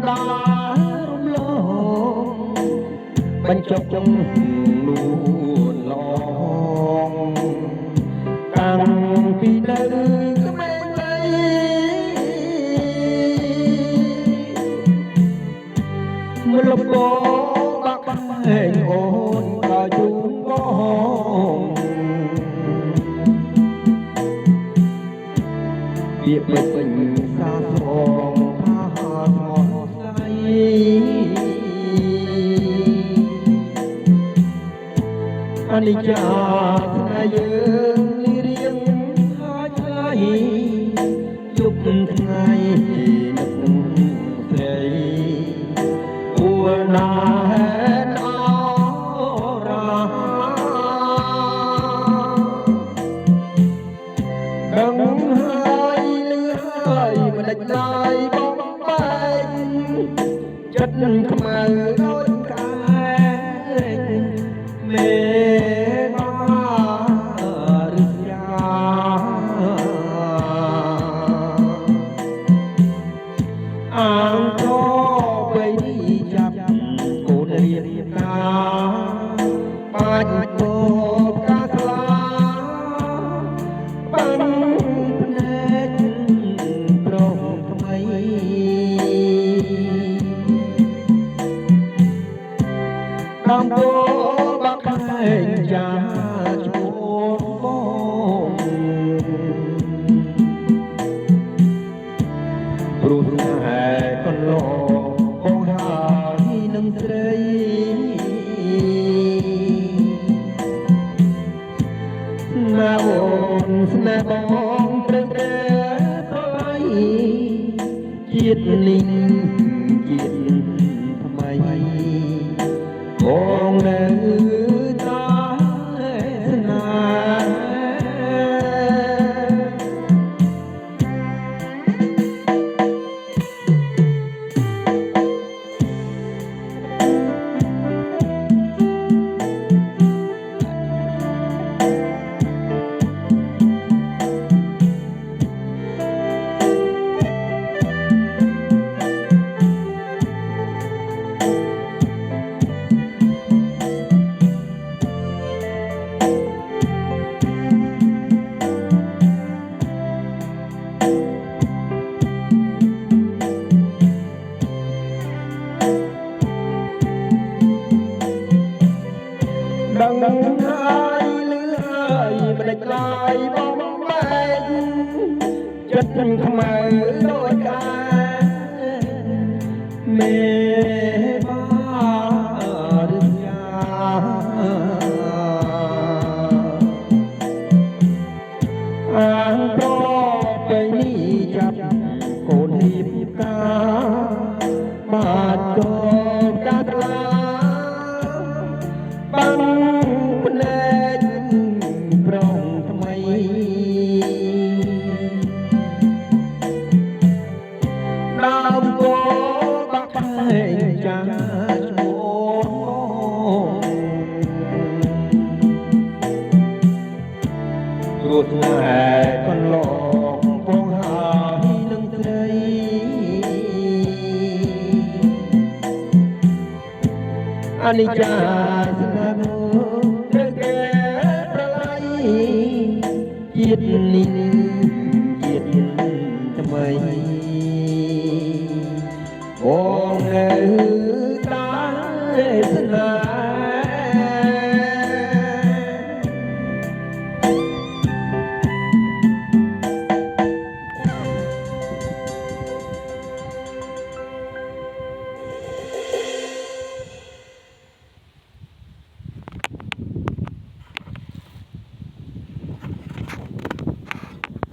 ដារំលងបញ្ចុកចង់លួនឡងតាំងពីនៅក្មេងទៅមលបបាក់បែងអូនដល់ជូនបងពាក្យពេញសាស្រងថាស្មោះស្័យអនិច្ចាស្នេហ៍យើងនេះរៀងហើយឆ្លៃយប់ថ្ងៃនឹកស្រីពួរណាហេតុអរដឹងហើយលឺហើយមិនដាច់ឡើយបងបែកចិត្តខ្មៅដូចកែមេតាមពោបាក់បែងចាឈ្មោះបងព្រោះតែកន្លងបងហើយនឹងស្រីស្នេហ៍អូនស្នេហ៍បងត្រូវតែថ្លៃជាតិនេះជាតិថ្មីបងនៅតែស្នេដឹងហើយលឺហើយមិនដាច់ឡើយបងបែកចិត្តខ្មៅដូចកាមេបារយាអាងប្រពេលនេះចាប់កូនហៀបកាបាទក៏កាត់ឡាបាំងភ្នែកប្រងថ្មីដើមគោបាក់បែងចាឈ្មោះព្រោះតែកន្លងបងហើយនឹងស្រីអនិច្ចាស្នេហ៍ត្រូវតែប្រឡ័យជាតិនេះជាតិថ្មីបងនៅតែស្នេហ៍